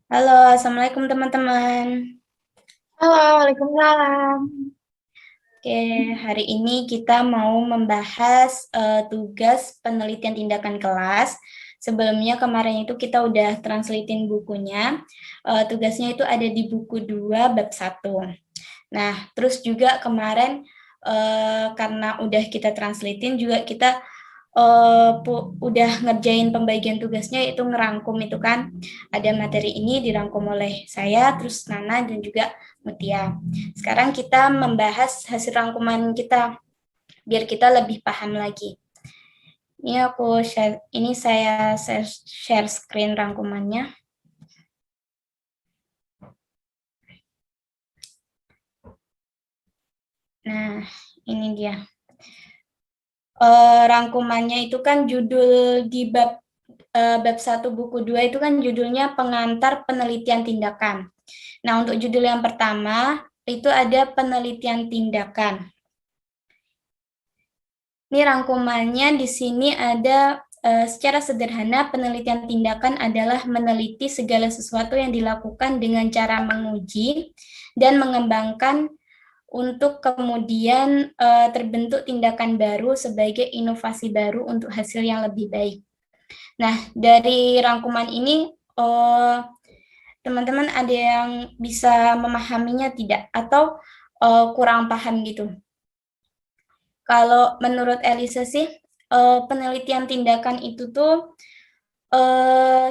Halo, Assalamualaikum teman-teman. Halo, Waalaikumsalam. Oke, hari ini kita mau membahas tugas penelitian tindakan kelas. Sebelumnya kemarin itu kita udah translatein bukunya. Tugasnya itu ada di buku 2 bab 1. Nah, terus juga kemarin karena udah kita translatein juga kita udah ngerjain pembagian tugasnya itu ngerangkum itu kan. Ada materi ini dirangkum oleh saya, terus Nana dan juga Mutia. Sekarang kita membahas hasil rangkuman kita biar kita lebih paham lagi. Ini saya share screen rangkumannya. Nah, ini dia. Rangkumannya itu kan judul di bab 1 buku 2 itu kan judulnya pengantar penelitian tindakan. Nah, untuk judul yang pertama itu ada penelitian tindakan. Ini rangkumannya di sini ada secara sederhana penelitian tindakan adalah meneliti segala sesuatu yang dilakukan dengan cara menguji dan mengembangkan untuk kemudian terbentuk tindakan baru sebagai inovasi baru untuk hasil yang lebih baik. Nah, dari rangkuman ini teman-teman ada yang bisa memahaminya tidak atau kurang paham gitu? Kalau menurut Elisa sih, penelitian tindakan itu tuh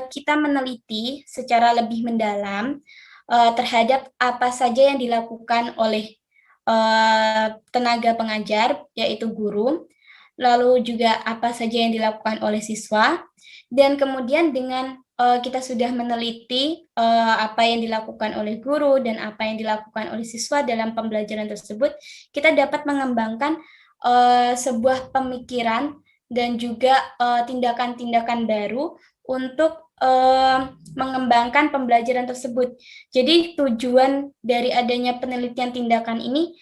kita meneliti secara lebih mendalam terhadap apa saja yang dilakukan oleh tenaga pengajar, yaitu guru, lalu juga apa saja yang dilakukan oleh siswa, dan kemudian dengan kita sudah meneliti apa yang dilakukan oleh guru dan apa yang dilakukan oleh siswa dalam pembelajaran tersebut, kita dapat mengembangkan sebuah pemikiran dan juga tindakan-tindakan baru untuk mengembangkan pembelajaran tersebut. Jadi tujuan dari adanya penelitian tindakan ini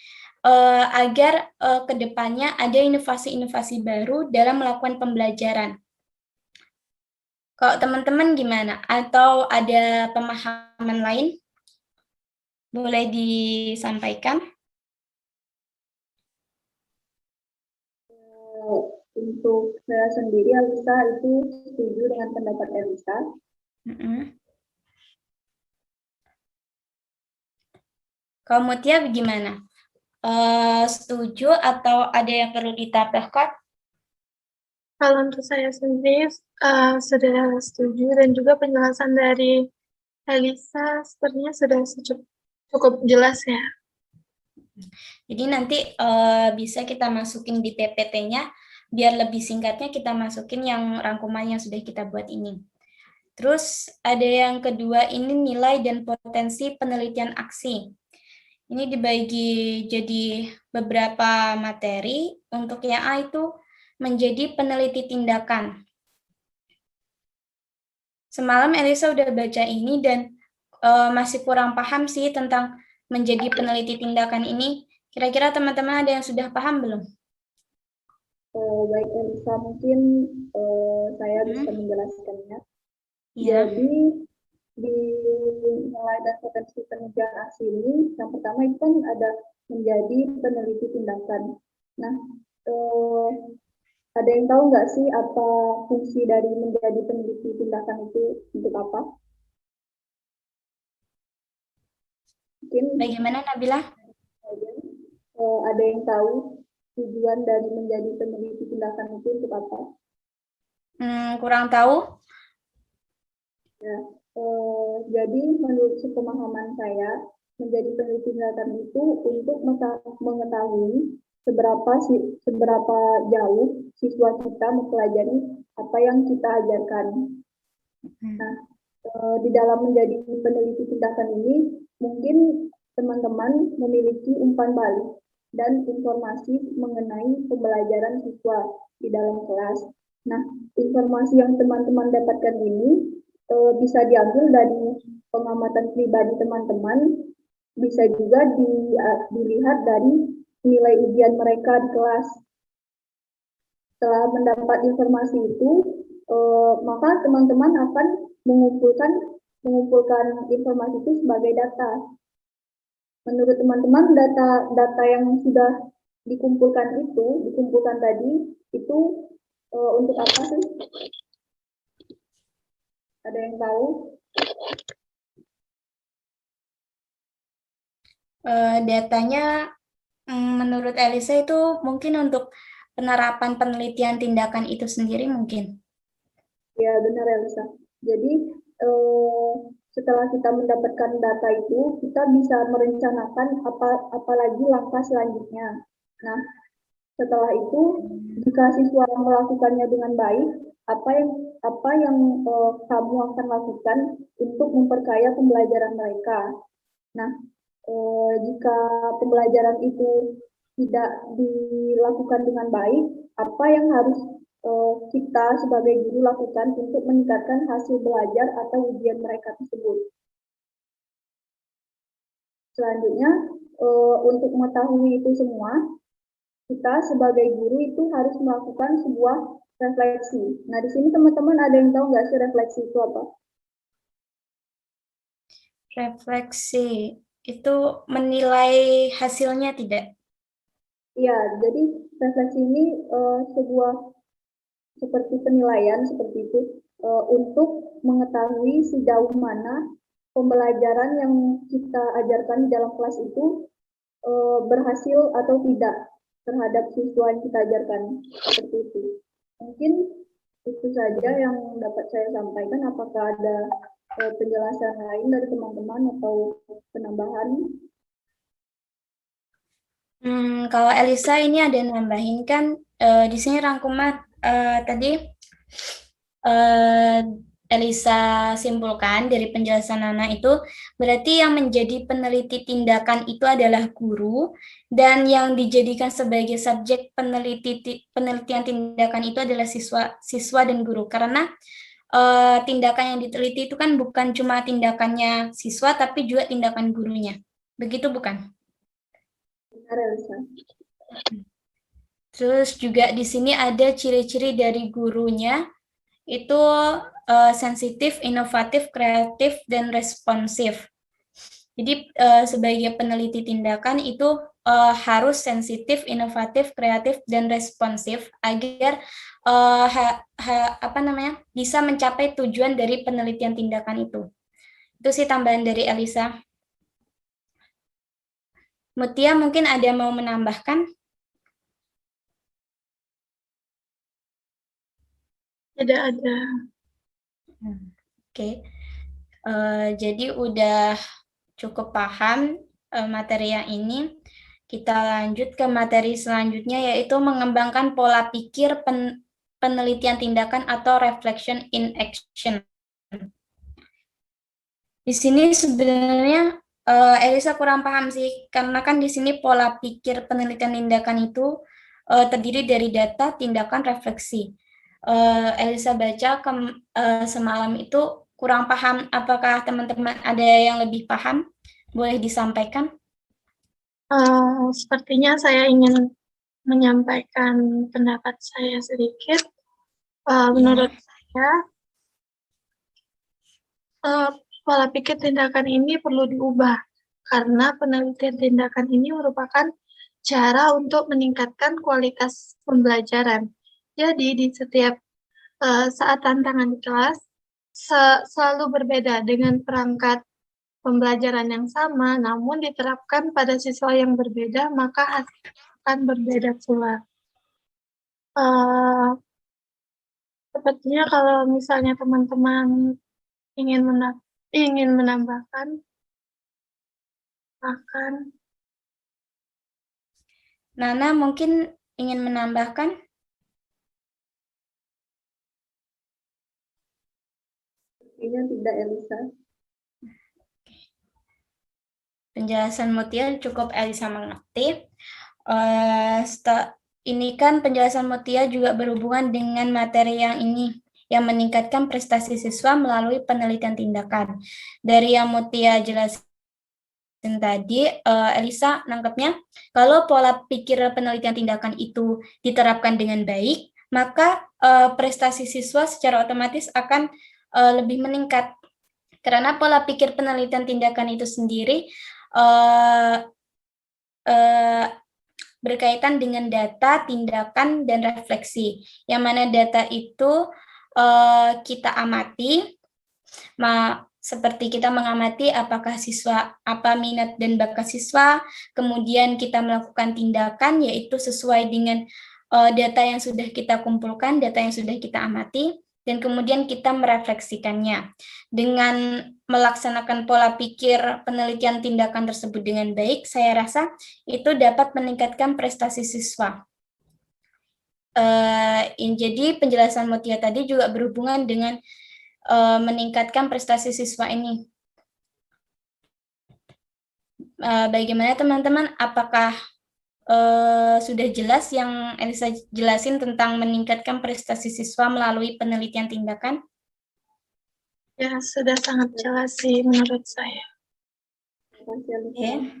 agar ke depannya ada inovasi-inovasi baru dalam melakukan pembelajaran. Kalau teman-teman gimana? Atau ada pemahaman lain? Boleh disampaikan? Untuk saya sendiri, Alisa itu setuju dengan pendapat Elisa. Kalau Mutia gimana? Setuju atau ada yang perlu ditambahkan? Kalau untuk saya sendiri, sudah setuju dan juga penjelasan dari Elisa sepertinya sudah cukup jelas ya. Jadi nanti bisa kita masukin di PPT-nya, biar lebih singkatnya kita masukin yang rangkuman yang sudah kita buat ini. Terus ada yang kedua, ini nilai dan potensi penelitian aksi. Ini dibagi jadi beberapa materi. Untuk yang A itu menjadi peneliti tindakan. Semalam Elisa udah baca ini dan masih kurang paham sih tentang menjadi peneliti tindakan ini. Kira-kira teman-teman ada yang sudah paham belum? Baik Elisa, mungkin saya bisa menjelaskannya. Ya. Jadi di nilai dan potensi penelitian aksi ini, yang pertama itu kan ada menjadi peneliti tindakan. Nah, eh, ada yang tahu nggak sih apa fungsi dari menjadi peneliti tindakan itu untuk apa? Mungkin Bagaimana Nabila? ada yang tahu tujuan dari menjadi peneliti tindakan itu untuk apa? Kurang tahu. Ya, jadi menurut sepemahaman saya, menjadi peneliti tindakan itu untuk mengetahui seberapa jauh siswa kita mempelajari apa yang kita ajarkan. Nah, di dalam menjadi peneliti tindakan ini, mungkin teman-teman memiliki umpan balik dan informasi mengenai pembelajaran siswa di dalam kelas. Nah, informasi yang teman-teman dapatkan ini bisa diambil dari pengamatan pribadi teman-teman, bisa juga dilihat dari nilai ujian mereka di kelas. Setelah mendapat informasi itu, maka teman-teman akan mengumpulkan mengumpulkan informasi itu sebagai data. Menurut teman-teman, data yang sudah dikumpulkan tadi itu untuk apa sih? Ada yang tahu? Datanya menurut Elisa itu mungkin untuk penerapan penelitian tindakan itu sendiri mungkin. Ya, benar Elisa. Jadi setelah kita mendapatkan data itu, kita bisa merencanakan apalagi langkah selanjutnya. Nah, setelah itu, jika siswa melakukannya dengan baik, apa yang kamu akan lakukan untuk memperkaya pembelajaran mereka. Nah, jika pembelajaran itu tidak dilakukan dengan baik, apa yang harus kita sebagai guru lakukan untuk meningkatkan hasil belajar atau ujian mereka tersebut. Selanjutnya, untuk mengetahui itu semua, kita sebagai guru itu harus melakukan sebuah refleksi. Nah, di sini teman-teman ada yang tahu nggak sih refleksi itu apa? Refleksi itu menilai hasilnya tidak? Iya, jadi refleksi ini sebuah seperti penilaian seperti itu untuk mengetahui sejauh mana pembelajaran yang kita ajarkan di dalam kelas itu berhasil atau tidak terhadap siswa yang kita ajarkan seperti itu. Mungkin itu saja yang dapat saya sampaikan. Apakah ada penjelasan lain dari teman-teman atau penambahan? Kalau Elisa ini ada nambahin kan di sini rangkuman tadi Elisa simpulkan dari penjelasan Nana itu berarti yang menjadi peneliti tindakan itu adalah guru dan yang dijadikan sebagai subjek penelitian tindakan itu adalah siswa dan guru karena tindakan yang diteliti itu kan bukan cuma tindakannya siswa tapi juga tindakan gurunya. Begitu bukan? Benar, Elisa. Terus juga di sini ada ciri-ciri dari gurunya itu sensitif, inovatif, kreatif, dan responsif. Jadi sebagai peneliti tindakan itu harus sensitif, inovatif, kreatif, dan responsif agar bisa mencapai tujuan dari penelitian tindakan itu. Itu sih tambahan dari Elisa. Mutia mungkin ada mau menambahkan? Tidak ada. Oke. Jadi udah cukup paham materi yang ini. Kita lanjut ke materi selanjutnya yaitu mengembangkan pola pikir penelitian tindakan atau reflection in action. Di sini sebenarnya Elisa kurang paham sih karena kan di sini pola pikir penelitian tindakan itu terdiri dari data, tindakan, refleksi. Elisa baca semalam itu kurang paham. Apakah teman-teman ada yang lebih paham? Boleh disampaikan? Sepertinya saya ingin menyampaikan pendapat saya sedikit. Menurut saya, pola pikir tindakan ini perlu diubah karena penelitian tindakan ini merupakan cara untuk meningkatkan kualitas pembelajaran. Jadi di setiap saat tantangan di kelas selalu berbeda dengan perangkat pembelajaran yang sama, namun diterapkan pada siswa yang berbeda, maka hasilnya akan berbeda pula. Sepertinya kalau misalnya teman-teman ingin menambahkan, akan. Nana mungkin ingin menambahkan? Sepertinya tidak, Elisa. Penjelasan Mutia cukup Elisa mengerti. Ini kan penjelasan Mutia juga berhubungan dengan materi yang ini, yang meningkatkan prestasi siswa melalui penelitian tindakan. Dari yang Mutia jelasin tadi, Elisa nangkepnya, kalau pola pikir penelitian tindakan itu diterapkan dengan baik, maka prestasi siswa secara otomatis akan lebih meningkat. Karena pola pikir penelitian tindakan itu sendiri eh, eh, berkaitan dengan data, tindakan, dan refleksi. Yang mana data itu kita amati, seperti kita mengamati apakah siswa, apa minat dan bakat siswa, kemudian kita melakukan tindakan yaitu sesuai dengan data yang sudah kita kumpulkan, data yang sudah kita amati, dan kemudian kita merefleksikannya. Dengan melaksanakan pola pikir penelitian tindakan tersebut dengan baik, saya rasa itu dapat meningkatkan prestasi siswa. Jadi penjelasan Mutia tadi juga berhubungan dengan meningkatkan prestasi siswa ini. Bagaimana teman-teman? Apakah sudah jelas yang Elisa jelasin tentang meningkatkan prestasi siswa melalui penelitian tindakan? Ya, sudah sangat jelas sih menurut saya. Oke.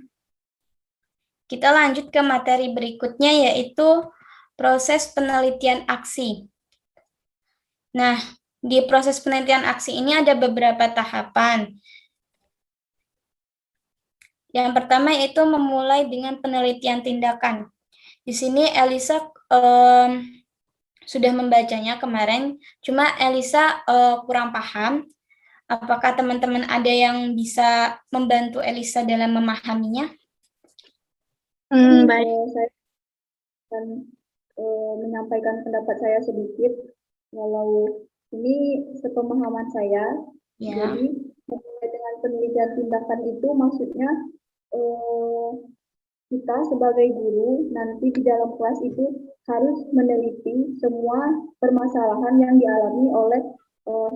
Kita lanjut ke materi berikutnya, yaitu proses penelitian aksi. Nah, di proses penelitian aksi ini ada beberapa tahapan. Yang pertama yaitu memulai dengan penelitian tindakan. Di sini Elisa sudah membacanya kemarin, cuma Elisa kurang paham. Apakah teman-teman ada yang bisa membantu Elisa dalam memahaminya? Baik. Saya akan menyampaikan pendapat saya sedikit. Walau ini sepemahaman saya, Ya. jadi memulai dengan penelitian tindakan itu maksudnya kita sebagai guru nanti di dalam kelas itu harus meneliti semua permasalahan yang dialami oleh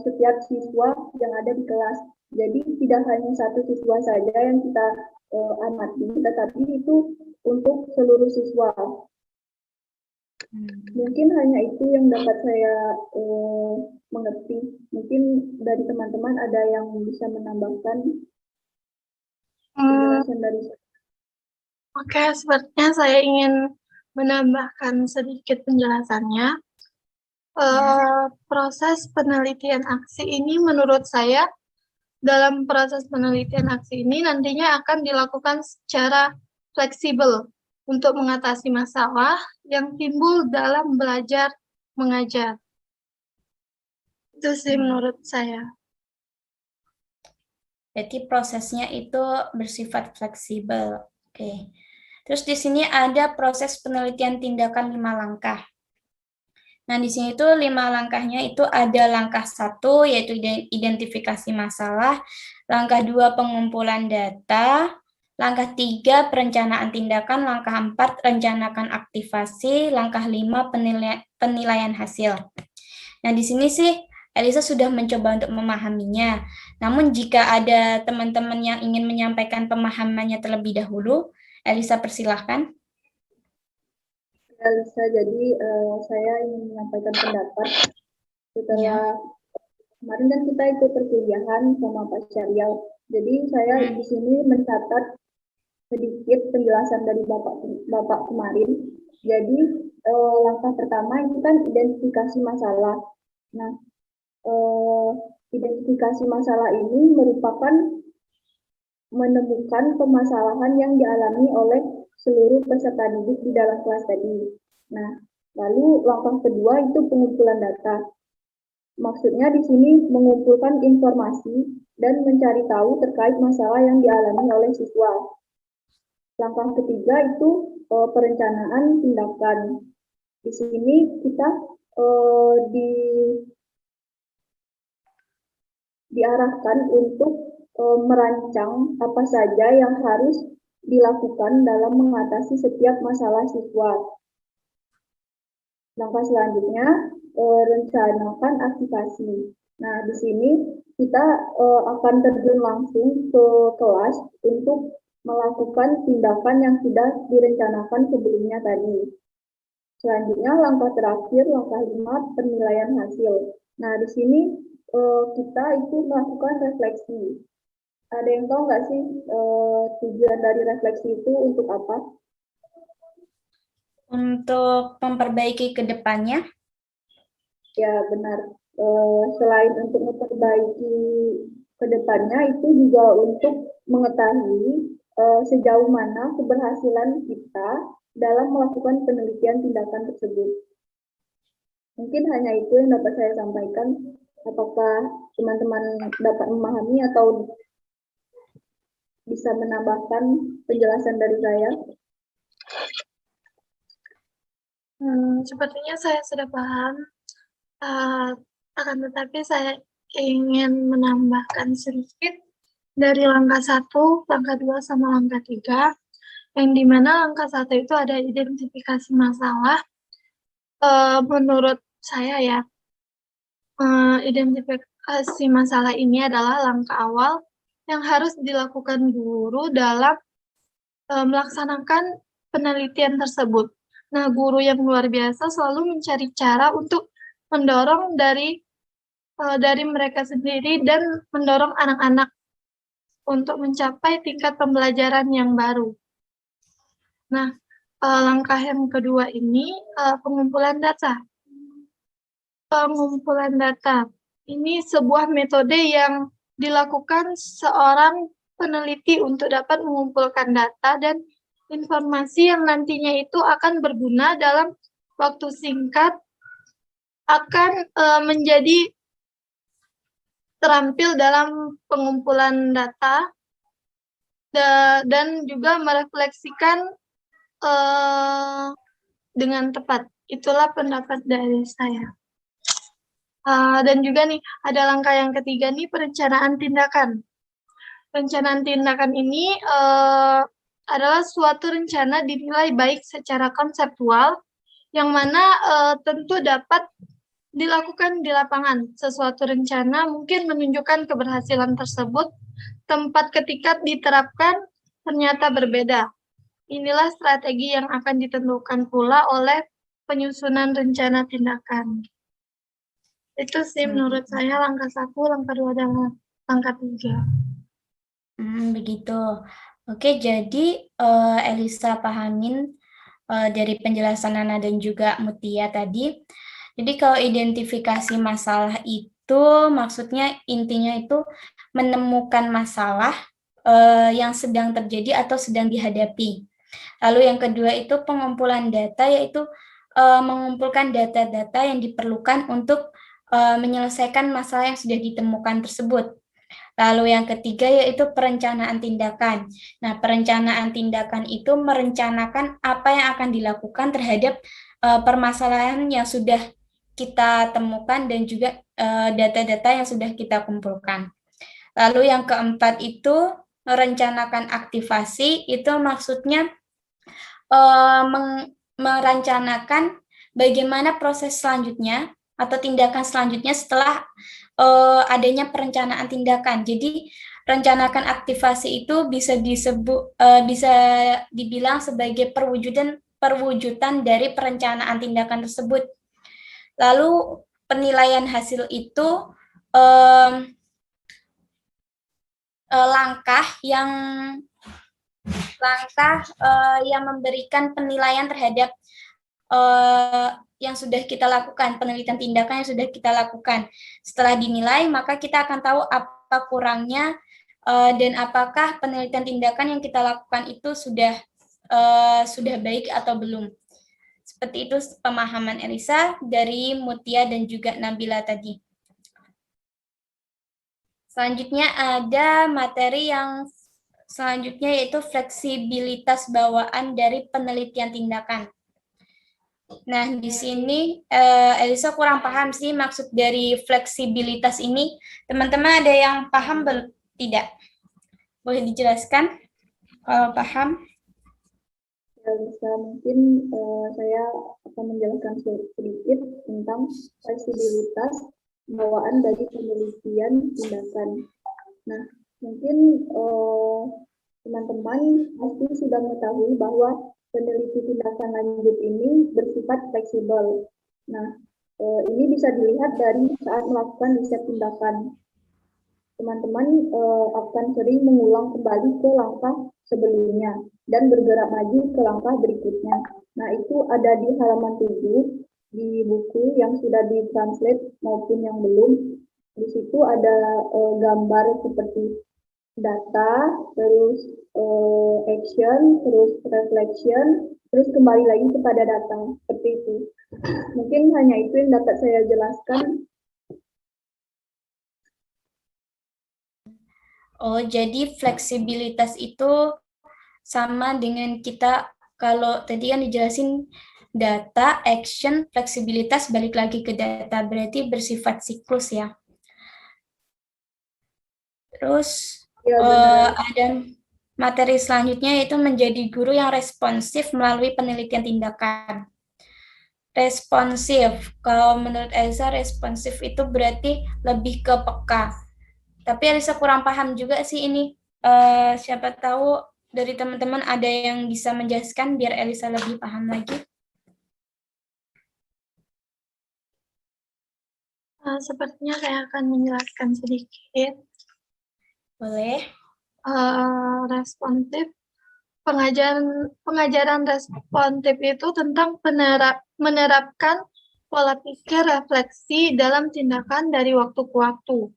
setiap siswa yang ada di kelas. Jadi tidak hanya satu siswa saja yang kita amati, tetapi itu untuk seluruh siswa. Mungkin hanya itu yang dapat saya mengerti. Mungkin dari teman-teman ada yang bisa menambahkan penjelasan dari saya. Oke, sepertinya saya ingin menambahkan sedikit penjelasannya. Proses penelitian aksi ini menurut saya, dalam proses penelitian aksi ini nantinya akan dilakukan secara fleksibel untuk mengatasi masalah yang timbul dalam belajar mengajar. Itu sih menurut saya. Jadi prosesnya itu bersifat fleksibel. Oke. Terus di sini ada proses penelitian tindakan 5 langkah. Nah, di sini itu 5 langkahnya itu ada langkah 1 yaitu identifikasi masalah, langkah 2 pengumpulan data, langkah 3 perencanaan tindakan, langkah 4 rencanakan aktivasi, langkah 5 penilaian hasil. Nah, di sini sih Elisa sudah mencoba untuk memahaminya. Namun jika ada teman-teman yang ingin menyampaikan pemahamannya terlebih dahulu, Elisa persilahkan. Elisa, jadi saya ingin menyampaikan pendapat setelah kemarin kan kita ikut perkuliahan sama Pak Syarial. Jadi saya di sini mencatat sedikit penjelasan dari Bapak kemarin. Jadi langkah pertama itu kan identifikasi masalah. Nah, identifikasi masalah ini merupakan menemukan permasalahan yang dialami oleh seluruh peserta didik di dalam kelas tadi. Nah, lalu langkah kedua itu pengumpulan data. Maksudnya di sini mengumpulkan informasi dan mencari tahu terkait masalah yang dialami oleh siswa. Langkah ketiga itu perencanaan tindakan. Di sini kita diarahkan untuk merancang apa saja yang harus dilakukan dalam mengatasi setiap masalah siswa. Langkah selanjutnya, rencanakan aktivasi. Nah, di sini kita akan terjun langsung ke kelas untuk melakukan tindakan yang sudah direncanakan sebelumnya tadi. Selanjutnya, langkah terakhir, langkah 5, penilaian hasil. Nah, di sini kita itu melakukan refleksi. Ada yang tahu nggak sih tujuan dari refleksi itu untuk apa? Untuk memperbaiki ke depannya? Ya, benar. Selain untuk memperbaiki kedepannya itu juga untuk mengetahui sejauh mana keberhasilan kita dalam melakukan penelitian tindakan tersebut. Mungkin hanya itu yang dapat saya sampaikan. Apakah teman-teman dapat memahami atau bisa menambahkan penjelasan dari saya? Sepertinya saya sudah paham, akan tetapi saya ingin menambahkan sedikit dari langkah 1, langkah 2, sama langkah 3, yang dimana langkah 1 itu ada identifikasi masalah. Menurut saya ya, identifikasi masalah ini adalah langkah awal yang harus dilakukan guru dalam melaksanakan penelitian tersebut. Nah, guru yang luar biasa selalu mencari cara untuk mendorong dari mereka sendiri dan mendorong anak-anak untuk mencapai tingkat pembelajaran yang baru. Nah, langkah yang kedua ini pengumpulan data. Pengumpulan data ini sebuah metode yang dilakukan seorang peneliti untuk dapat mengumpulkan data dan informasi yang nantinya itu akan berguna dalam waktu singkat, akan menjadi terampil dalam pengumpulan data dan juga merefleksikan dengan tepat. Itulah pendapat dari saya. Dan juga nih, ada langkah yang ketiga nih, perencanaan tindakan. Perencanaan tindakan ini adalah suatu rencana dinilai baik secara konseptual, yang mana tentu dapat dilakukan di lapangan. Sesuatu rencana mungkin menunjukkan keberhasilan tersebut, tempat ketika diterapkan ternyata berbeda. Inilah strategi yang akan ditentukan pula oleh penyusunan rencana tindakan. Itu sih menurut saya langkah 1, langkah 2, dan langkah 3. Begitu. Oke, jadi Elisa pahamin dari penjelasan Nana dan juga Mutia tadi. Jadi kalau identifikasi masalah itu maksudnya intinya itu menemukan masalah yang sedang terjadi atau sedang dihadapi. Lalu yang kedua itu pengumpulan data, yaitu mengumpulkan data-data yang diperlukan untuk menyelesaikan masalah yang sudah ditemukan tersebut. Lalu yang ketiga yaitu perencanaan tindakan. Nah, perencanaan tindakan itu merencanakan apa yang akan dilakukan terhadap permasalahan yang sudah kita temukan dan juga data-data yang sudah kita kumpulkan. Lalu yang keempat itu merencanakan aktivasi, itu maksudnya merencanakan bagaimana proses selanjutnya atau tindakan selanjutnya setelah adanya perencanaan tindakan. Jadi rencanakan aktivasi itu bisa dibilang sebagai perwujudan dari perencanaan tindakan tersebut. Lalu penilaian hasil itu langkah yang memberikan penilaian terhadap yang sudah kita lakukan, penelitian tindakan yang sudah kita lakukan. Setelah dinilai, maka kita akan tahu apa kurangnya dan apakah penelitian tindakan yang kita lakukan itu sudah baik atau belum. Seperti itu pemahaman Elisa dari Mutia dan juga Nabila tadi. Selanjutnya ada materi yang selanjutnya yaitu fleksibilitas bawaan dari penelitian tindakan. Nah, di sini Elisa kurang paham sih maksud dari fleksibilitas ini. Teman-teman ada yang paham tidak? Boleh dijelaskan kalau paham? Ya, bisa mungkin saya akan menjelaskan sedikit tentang fleksibilitas bawaan dari penelitian tindakan. Nah, mungkin teman-teman pasti sudah mengetahui bahwa peneliti tindakan lanjut ini bersifat fleksibel. Nah, ini bisa dilihat dari saat melakukan riset tindakan. Teman-teman akan sering mengulang kembali ke langkah sebelumnya dan bergerak maju ke langkah berikutnya. Nah, itu ada di halaman 7 di buku yang sudah ditranslate maupun yang belum. Di situ ada gambar seperti data, terus action, terus reflection, terus kembali lagi kepada data, seperti itu. Mungkin hanya itu yang dapat saya jelaskan. Oh, jadi fleksibilitas itu sama dengan kita, kalau tadi kan dijelasin data, action, fleksibilitas balik lagi ke data, berarti bersifat siklus ya. Terus Ya, benar. ada materi selanjutnya yaitu menjadi guru yang responsif melalui penelitian tindakan. Responsif, kalau menurut Elsa responsif itu berarti lebih ke peka. Tapi Elsa kurang paham juga sih ini. Siapa tahu dari teman-teman ada yang bisa menjelaskan biar Elisa lebih paham lagi. Sepertinya saya akan menjelaskan sedikit. Boleh. Responsif, pengajaran responsif itu tentang menerapkan pola pikir refleksi dalam tindakan dari waktu ke waktu.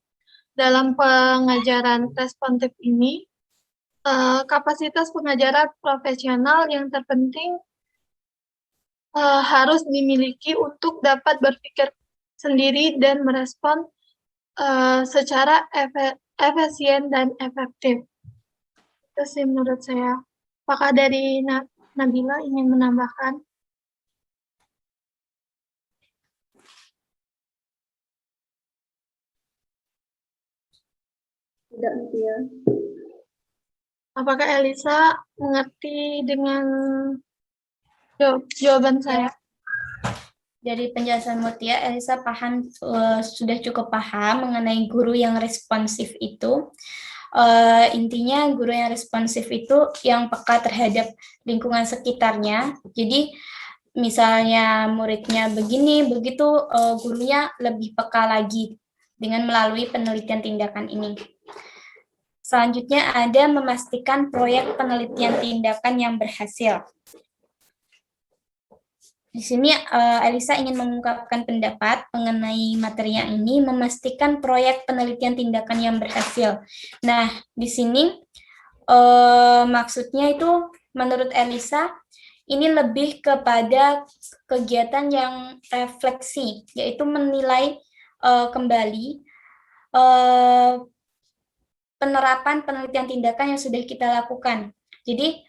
Dalam pengajaran responsif ini, kapasitas pengajaran profesional yang terpenting harus dimiliki untuk dapat berpikir sendiri dan merespon secara efisien dan efektif. Itu sih menurut saya. Apakah dari Nabila ingin menambahkan? Tidak, ya. Apakah Elisa mengerti dengan jawaban saya? Dari penjelasan Mutia, Elisa paham, sudah cukup paham mengenai guru yang responsif itu. Intinya guru yang responsif itu yang peka terhadap lingkungan sekitarnya. Jadi misalnya muridnya begini, begitu gurunya lebih peka lagi dengan melalui penelitian tindakan ini. Selanjutnya ada memastikan proyek penelitian tindakan yang berhasil. Di sini Elisa ingin mengungkapkan pendapat mengenai materi yang ini, memastikan proyek penelitian tindakan yang berhasil. Nah, di sini maksudnya itu menurut Elisa ini lebih kepada kegiatan yang refleksi, yaitu menilai kembali penerapan penelitian tindakan yang sudah kita lakukan. Jadi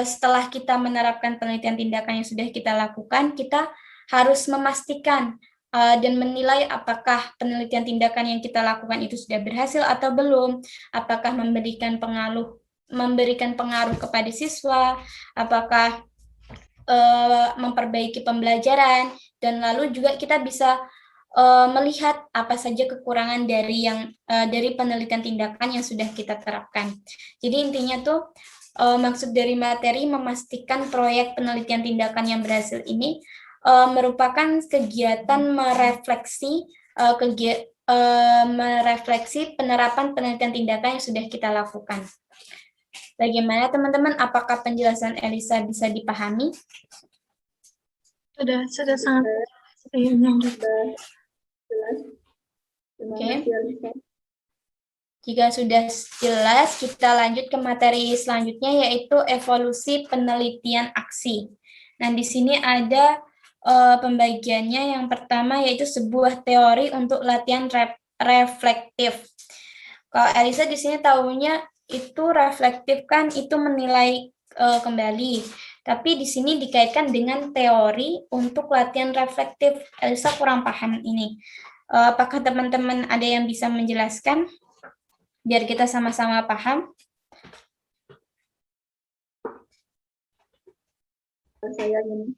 setelah kita menerapkan penelitian tindakan yang sudah kita lakukan, kita harus memastikan dan menilai apakah penelitian tindakan yang kita lakukan itu sudah berhasil atau belum, apakah memberikan pengaruh kepada siswa, apakah memperbaiki pembelajaran, dan lalu juga kita bisa melihat apa saja kekurangan dari penelitian tindakan yang sudah kita terapkan. Jadi intinya tuh maksud dari materi memastikan proyek penelitian tindakan yang berhasil ini merupakan kegiatan merefleksi penerapan penelitian tindakan yang sudah kita lakukan. Bagaimana teman-teman? Apakah penjelasan Elisa bisa dipahami? Sudah sangat jelas. Oke. Jika sudah jelas, kita lanjut ke materi selanjutnya, yaitu evolusi penelitian aksi. Nah, di sini ada pembagiannya. Yang pertama yaitu sebuah teori untuk latihan reflektif. Kalau Elisa di sini tahunya itu reflektif kan itu menilai kembali. Tapi di sini dikaitkan dengan teori untuk latihan reflektif. Elisa kurang paham ini. Apakah teman-teman ada yang bisa menjelaskan? Biar kita sama-sama paham. Saya ingin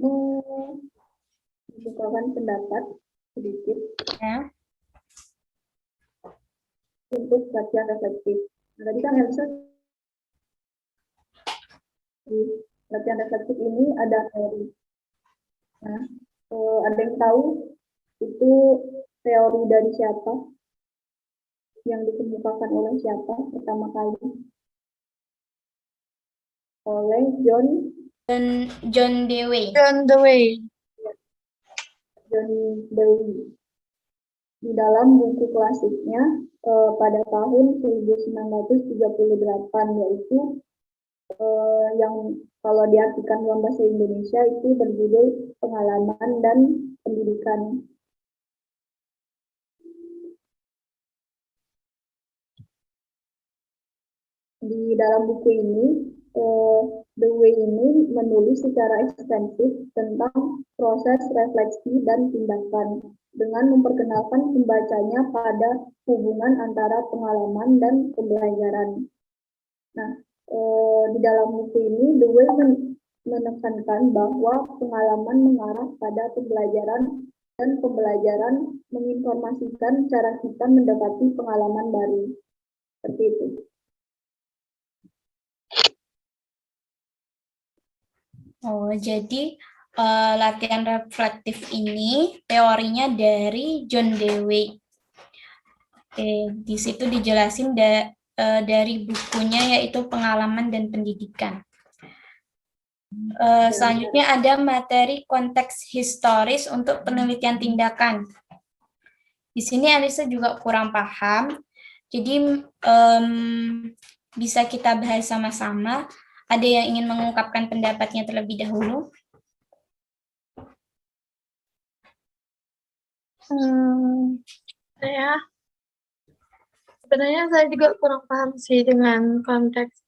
membukakan pendapat sedikit Ya. untuk latihan reflektif. Nah, tadi kan Elsa di latihan reflektif ini ada teori. Nah, ada yang tahu itu teori dari siapa? Yang dikemukakan oleh siapa pertama kali? Oleh John Dewey. John Dewey. di dalam buku klasiknya pada tahun 1938, yaitu yang kalau diartikan dalam bahasa Indonesia itu berjudul Pengalaman dan Pendidikan. Di dalam buku ini, Dewey ini menulis secara ekstensif tentang proses refleksi dan tindakan dengan memperkenalkan pembacanya pada hubungan antara pengalaman dan pembelajaran. Nah, di dalam buku ini Dewey menekankan bahwa pengalaman mengarah pada pembelajaran dan pembelajaran menginformasikan cara kita mendapati pengalaman baru. Seperti itu. Oh, jadi latihan reflektif ini teorinya dari John Dewey. Oke, di situ dijelasin dari bukunya yaitu Pengalaman dan Pendidikan. Selanjutnya ada materi konteks historis untuk penelitian tindakan. Di sini Alisa juga kurang paham, jadi bisa kita bahas sama-sama. Ada yang ingin mengungkapkan pendapatnya terlebih dahulu? Sebenarnya saya juga kurang paham sih dengan konteks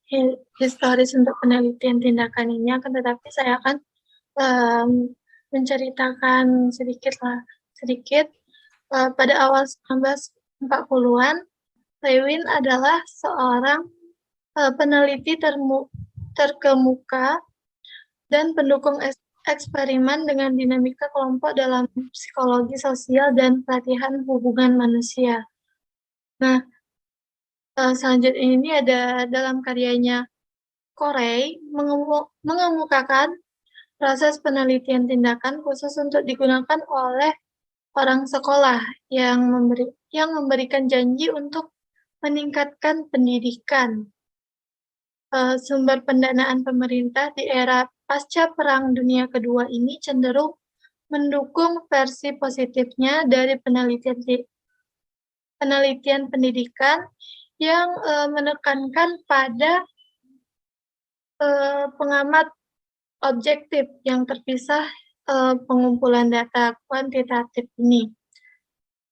historis untuk penelitian tindakan ini, akan tetapi saya akan menceritakan sedikit. Pada awal 1940-an, Lewin adalah seorang peneliti terkemuka dan pendukung eksperimen dengan dinamika kelompok dalam psikologi sosial dan pelatihan hubungan manusia. Nah, selanjutnya ini ada dalam karyanya Corey mengemukakan proses penelitian tindakan khusus untuk digunakan oleh orang sekolah yang memberikan janji untuk meningkatkan pendidikan. Sumber pendanaan pemerintah di era pasca Perang Dunia Kedua ini cenderung mendukung versi positifnya dari penelitian pendidikan yang menekankan pada pengamat objektif yang terpisah pengumpulan data kuantitatif ini.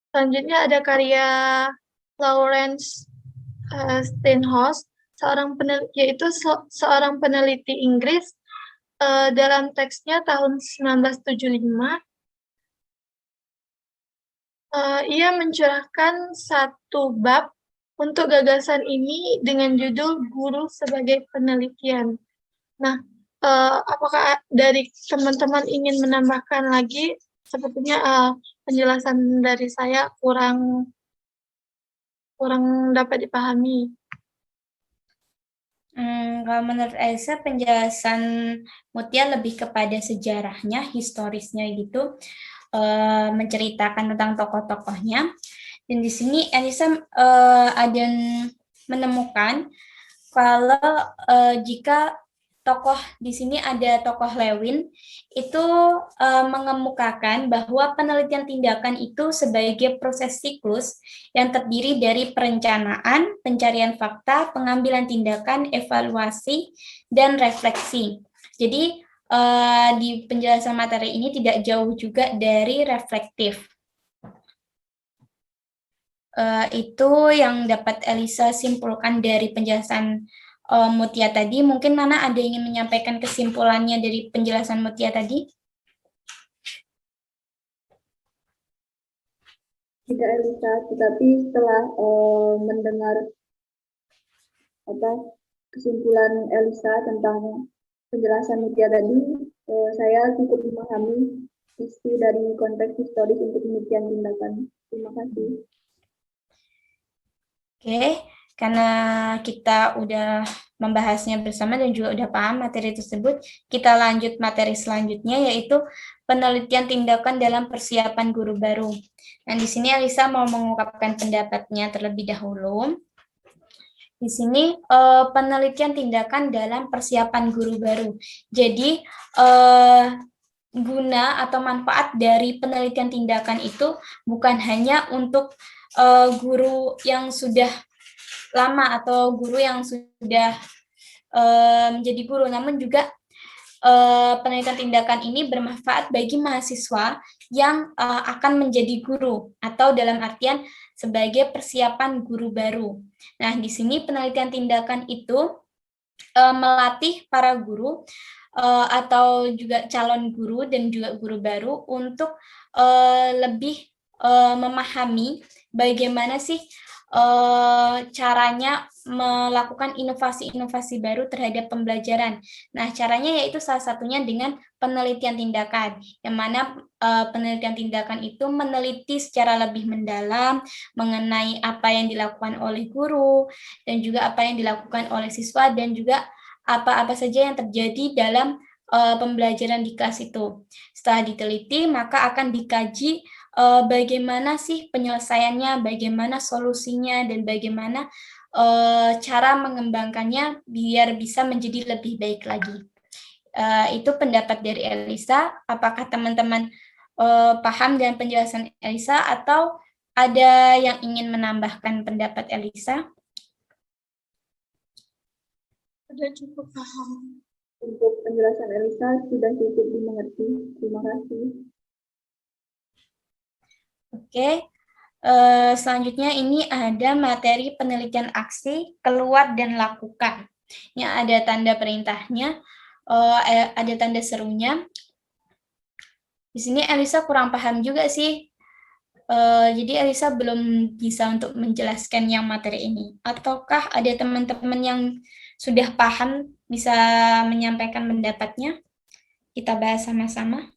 Selanjutnya ada karya Lawrence Steinhaus, yaitu seorang peneliti Inggris. Dalam teksnya tahun 1975, ia mencurahkan satu bab untuk gagasan ini dengan judul Guru sebagai Penelitian. Nah, apakah dari teman-teman ingin menambahkan lagi? Sepertinya penjelasan dari saya kurang dapat dipahami. Kalau menurut Elsa, penjelasan Mutia lebih kepada sejarahnya, historisnya gitu, menceritakan tentang tokoh-tokohnya. Dan di sini Elisa ada menemukan kalau jika tokoh di sini ada tokoh Lewin itu mengemukakan bahwa penelitian tindakan itu sebagai proses siklus yang terdiri dari perencanaan, pencarian fakta, pengambilan tindakan, evaluasi, dan refleksi. Jadi di penjelasan materi ini tidak jauh juga dari reflektif. Itu yang dapat Elisa simpulkan dari penjelasan Mutia tadi. Mungkin Nana ada yang ingin menyampaikan kesimpulannya dari penjelasan Mutia tadi? Tidak, Elisa, tetapi setelah mendengar kesimpulan Elisa tentang penjelasan Mutia tadi, saya cukup memahami isi dari konteks historis untuk penelitian tindakan. Terima kasih. Oke, karena kita udah membahasnya bersama dan juga udah paham materi tersebut, kita lanjut materi selanjutnya, yaitu penelitian tindakan dalam persiapan guru baru. Nah, di sini Alisa mau mengungkapkan pendapatnya terlebih dahulu. Di sini penelitian tindakan dalam persiapan guru baru. Jadi guna atau manfaat dari penelitian tindakan itu bukan hanya untuk guru yang sudah lama atau guru yang sudah menjadi guru, namun juga penelitian tindakan ini bermanfaat bagi mahasiswa yang akan menjadi guru atau dalam artian sebagai persiapan guru baru. Nah, di sini penelitian tindakan itu melatih para guru atau juga calon guru dan juga guru baru untuk lebih memahami bagaimana sih caranya melakukan inovasi-inovasi baru terhadap pembelajaran. Nah, caranya yaitu salah satunya dengan penelitian tindakan, yang mana penelitian tindakan itu meneliti secara lebih mendalam mengenai apa yang dilakukan oleh guru dan juga apa yang dilakukan oleh siswa dan juga apa-apa saja yang terjadi dalam pembelajaran di kelas itu. Setelah diteliti, maka akan dikaji bagaimana sih penyelesaiannya, bagaimana solusinya, dan bagaimana cara mengembangkannya biar bisa menjadi lebih baik lagi. Itu pendapat dari Elisa. Apakah teman-teman paham dengan penjelasan Elisa atau ada yang ingin menambahkan pendapat Elisa? Sudah cukup paham. Untuk penjelasan Elisa sudah cukup dimengerti. Terima kasih. Oke, selanjutnya ini ada materi penelitian aksi, keluar dan lakukan. Ini ada tanda perintahnya, ada tanda serunya. Di sini Elisa kurang paham juga sih. Jadi Elisa belum bisa untuk menjelaskan yang materi ini. Ataukah ada teman-teman yang sudah paham bisa menyampaikan pendapatnya? Kita bahas sama-sama.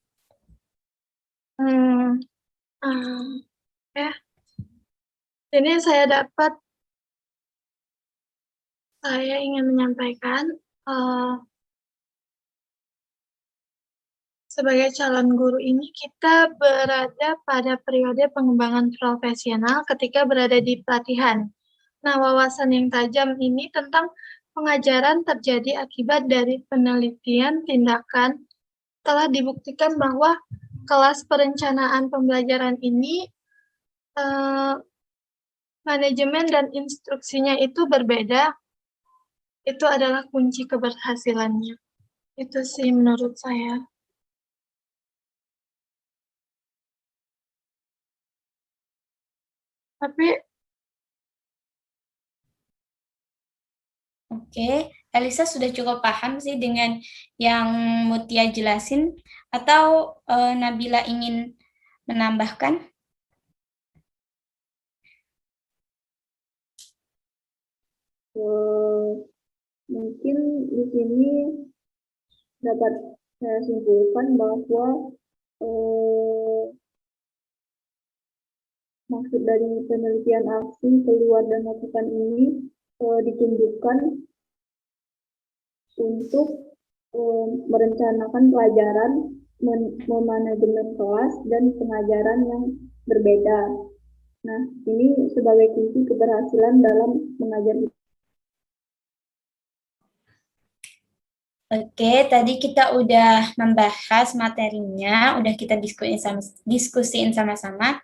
Ya. Ini saya ingin menyampaikan sebagai calon guru ini kita berada pada periode pengembangan profesional ketika berada di pelatihan. Nah, wawasan yang tajam ini tentang pengajaran terjadi akibat dari penelitian tindakan telah dibuktikan bahwa kelas perencanaan pembelajaran ini manajemen dan instruksinya itu berbeda. Itu adalah kunci keberhasilannya. Itu sih menurut saya. Tapi Oke, Elisa sudah cukup paham sih dengan yang Mutia jelasin, atau Nabila ingin menambahkan? Mungkin di sini dapat saya simpulkan bahwa maksud dari penelitian aksi, keluar dan lakukan ini ditunjukkan untuk merencanakan pelajaran, memanajemen kelas, dan pengajaran yang berbeda. Nah, ini sebagai kunci keberhasilan dalam mengajar. Oke, tadi kita udah membahas materinya, udah kita diskusiin sama-sama.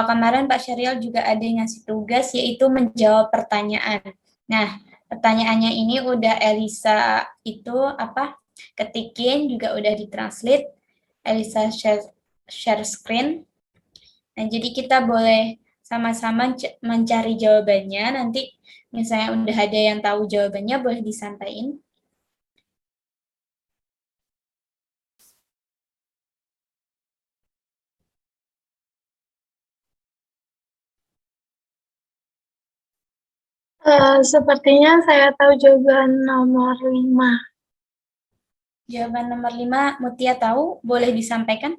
Kemarin Pak Syariel juga ada yang ngasih tugas, yaitu menjawab pertanyaan. Nah, pertanyaannya ini udah Elisa ketikin, juga udah ditranslate. Elisa share screen. Nah, jadi kita boleh sama-sama mencari jawabannya. Nanti misalnya udah ada yang tahu jawabannya, boleh disampaikan. sepertinya saya tahu jawaban nomor 5. Jawaban nomor 5, Mutia tahu, boleh disampaikan?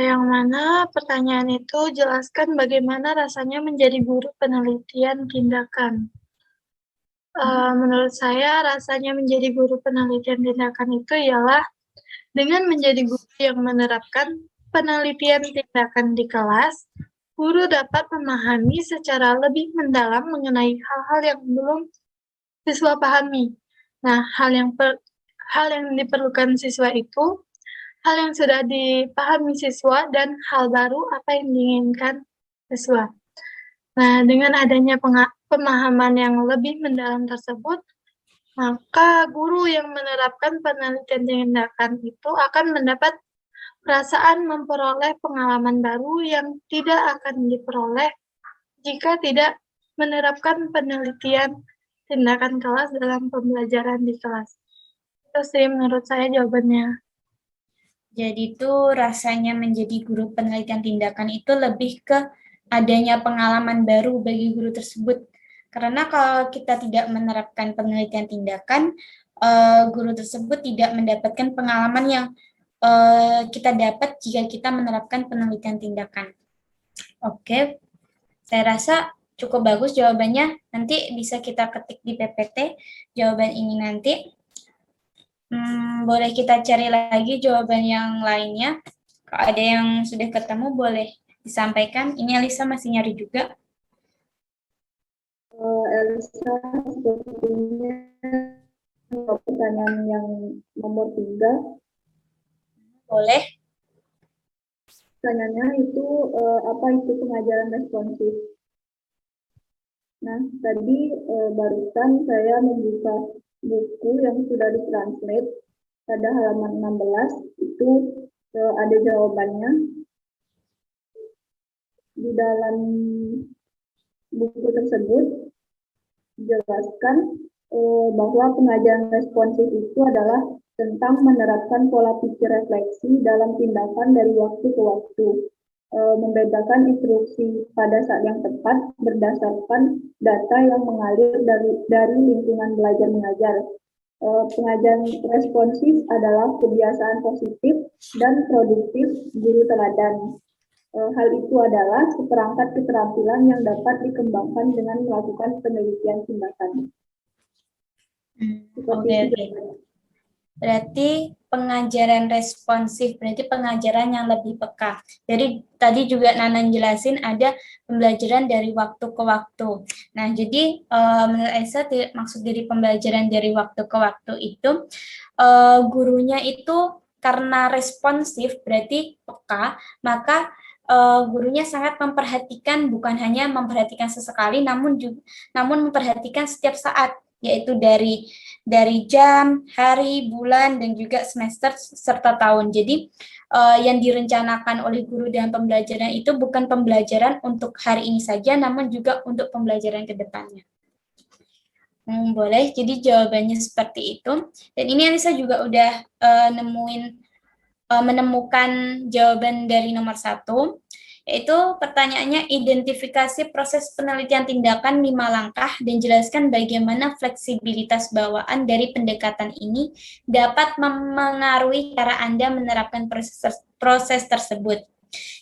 Yang mana pertanyaan itu jelaskan bagaimana rasanya menjadi guru penelitian tindakan. Menurut saya rasanya menjadi guru penelitian tindakan itu ialah dengan menjadi guru yang menerapkan penelitian tindakan di kelas, guru dapat memahami secara lebih mendalam mengenai hal-hal yang belum siswa pahami. Nah, hal yang diperlukan siswa itu hal yang sudah dipahami siswa dan hal baru apa yang diinginkan siswa. Nah, dengan adanya pemahaman yang lebih mendalam tersebut, maka guru yang menerapkan penelitian tindakan itu akan mendapat perasaan memperoleh pengalaman baru yang tidak akan diperoleh jika tidak menerapkan penelitian tindakan kelas dalam pembelajaran di kelas. Itu sih menurut saya jawabannya. Jadi itu rasanya menjadi guru penelitian tindakan itu lebih ke adanya pengalaman baru bagi guru tersebut. Karena kalau kita tidak menerapkan penelitian tindakan, guru tersebut tidak mendapatkan pengalaman yang kita dapat jika kita menerapkan penelitian tindakan. Oke, saya rasa cukup bagus jawabannya. Nanti bisa kita ketik di PPT jawaban ini nanti. Boleh kita cari lagi jawaban yang lainnya. Kalau ada yang sudah ketemu, boleh disampaikan. Ini Elisa masih nyari juga. Elisa, sepertinya pertanyaan yang nomor 3. Boleh. Pertanyaannya itu apa itu pengajaran responsif? Nah, tadi barusan saya membuka buku yang sudah ditranslate pada halaman 16, itu ada jawabannya. Di dalam buku tersebut dijelaskan bahwa pengajaran responsif itu adalah tentang menerapkan pola pikir refleksi dalam tindakan dari waktu ke waktu, membedakan instruksi pada saat yang tepat berdasarkan data yang mengalir dari lingkungan belajar mengajar. Pengajaran responsif adalah kebiasaan positif dan produktif guru teladan. Hal itu adalah seperangkat keterampilan yang dapat dikembangkan dengan melakukan penelitian tindakan. Oke. Berarti pengajaran responsif, berarti pengajaran yang lebih peka. Jadi tadi juga Nana jelasin ada pembelajaran dari waktu ke waktu. Nah, jadi menurut Aisyah maksud dari pembelajaran dari waktu ke waktu itu gurunya itu karena responsif berarti peka, maka gurunya sangat memperhatikan, bukan hanya memperhatikan sesekali, namun memperhatikan setiap saat, yaitu dari jam, hari, bulan, dan juga semester serta tahun. Jadi yang direncanakan oleh guru dalam pembelajaran itu bukan pembelajaran untuk hari ini saja, namun juga untuk pembelajaran ke depannya. Boleh, jadi jawabannya seperti itu. Dan ini Anissa juga udah menemukan jawaban dari nomor 1, yaitu pertanyaannya identifikasi proses penelitian tindakan 5 langkah dan jelaskan bagaimana fleksibilitas bawaan dari pendekatan ini dapat memengaruhi cara Anda menerapkan proses tersebut.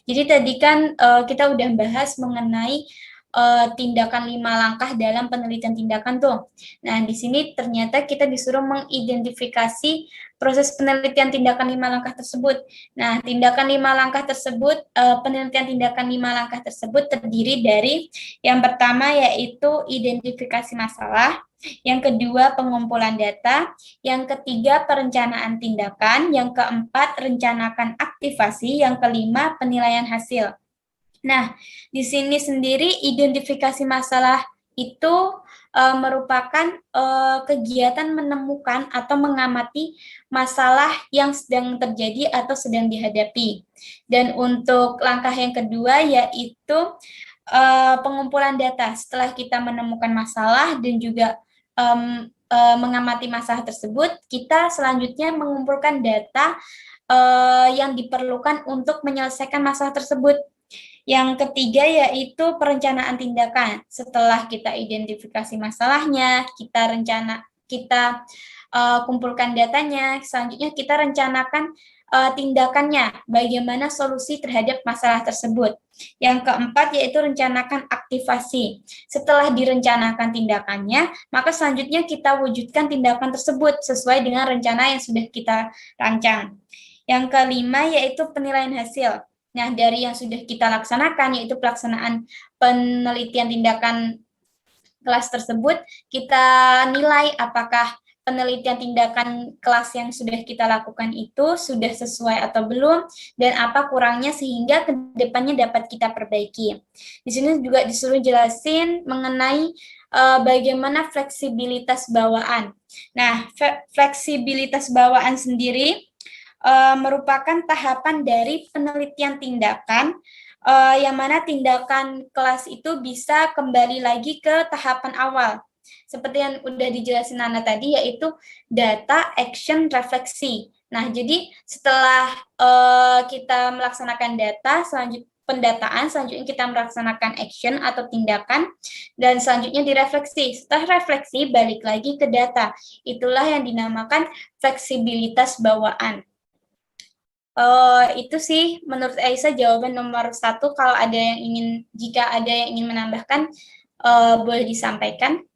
Jadi tadi kan kita udah bahas mengenai tindakan 5 langkah dalam penelitian tindakan tuh. Nah, di sini ternyata kita disuruh mengidentifikasi proses penelitian tindakan 5 langkah tersebut. Nah, tindakan 5 langkah tersebut, penelitian tindakan 5 langkah tersebut terdiri dari yang pertama yaitu identifikasi masalah, yang kedua pengumpulan data, yang ketiga perencanaan tindakan, yang keempat rencanakan aktivasi, yang kelima penilaian hasil. Nah, di sini sendiri identifikasi masalah itu merupakan kegiatan menemukan atau mengamati masalah yang sedang terjadi atau sedang dihadapi. Dan untuk langkah yang kedua yaitu pengumpulan data. Setelah kita menemukan masalah dan juga mengamati masalah tersebut, kita selanjutnya mengumpulkan data yang diperlukan untuk menyelesaikan masalah tersebut. Yang ketiga yaitu perencanaan tindakan. Setelah kita identifikasi masalahnya, kita kumpulkan datanya, selanjutnya kita rencanakan tindakannya, bagaimana solusi terhadap masalah tersebut. Yang keempat yaitu rencanakan aktivasi. Setelah direncanakan tindakannya, maka selanjutnya kita wujudkan tindakan tersebut sesuai dengan rencana yang sudah kita rancang. Yang kelima yaitu penilaian hasil. Nah, dari yang sudah kita laksanakan, yaitu pelaksanaan penelitian tindakan kelas tersebut, kita nilai apakah penelitian tindakan kelas yang sudah kita lakukan itu sudah sesuai atau belum, dan apa kurangnya sehingga kedepannya dapat kita perbaiki. Di sini juga disuruh jelasin mengenai bagaimana fleksibilitas bawaan. Nah, fleksibilitas bawaan sendiri merupakan tahapan dari penelitian tindakan yang mana tindakan kelas itu bisa kembali lagi ke tahapan awal. Seperti yang udah dijelasin Nana tadi, yaitu data, action, refleksi. Nah, jadi setelah kita melaksanakan data, pendataan, selanjutnya kita melaksanakan action atau tindakan, dan selanjutnya direfleksi. Setelah refleksi, balik lagi ke data. Itulah yang dinamakan fleksibilitas bawaan. Itu sih menurut Aisyah jawaban nomor 1. Kalau ada yang jika ada yang ingin menambahkan, boleh disampaikan.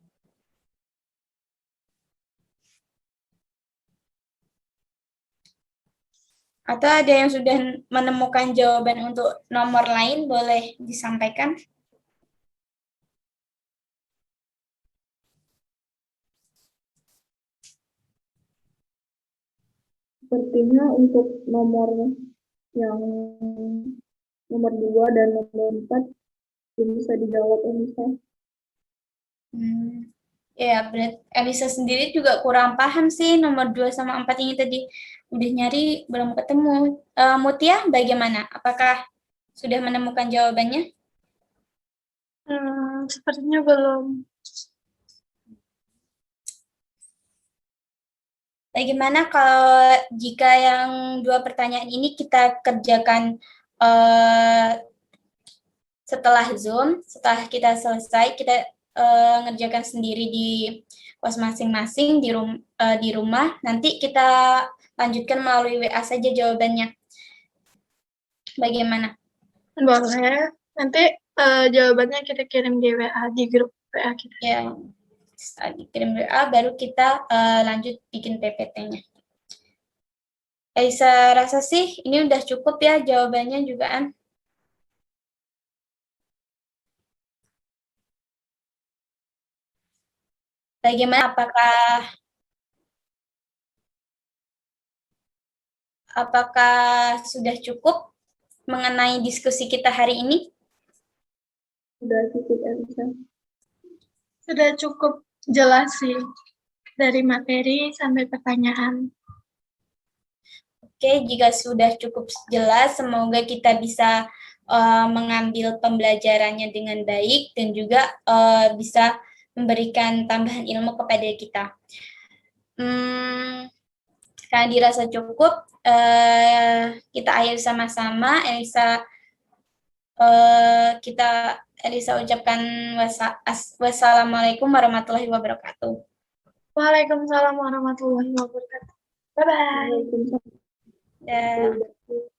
Atau ada yang sudah menemukan jawaban untuk nomor lain, boleh disampaikan. Sepertinya untuk yang nomor 2 dan nomor 4 belum bisa dijawab, Elisa. Ya, berarti Elisa sendiri juga kurang paham sih nomor 2 sama 4 ini tadi. Udah nyari, belum ketemu. Mutia, bagaimana? Apakah sudah menemukan jawabannya? Sepertinya belum. Bagaimana kalau jika yang 2 pertanyaan ini kita kerjakan setelah Zoom, setelah kita selesai, kita ngerjakan sendiri di kos masing-masing di rumah, nanti kita lanjutkan melalui WA saja jawabannya. Bagaimana? Boleh. Nanti jawabannya kita kirim di WA, di grup WA kita. Ya, setelah dikirim WA, baru kita lanjut bikin PPT-nya. Aisyah rasa sih ini udah cukup ya jawabannya juga, An. Bagaimana, apakah sudah cukup mengenai diskusi kita hari ini? Sudah cukup, Elisa. Sudah cukup jelas sih, dari materi sampai pertanyaan. Oke, jika sudah cukup jelas, semoga kita bisa mengambil pembelajarannya dengan baik dan juga bisa memberikan tambahan ilmu kepada kita. Karena dirasa cukup, kita akhiri sama-sama. Elisa ucapkan wassalamualaikum warahmatullahi wabarakatuh. Waalaikumsalam warahmatullahi wabarakatuh. Bye-bye. Waalaikumsalam.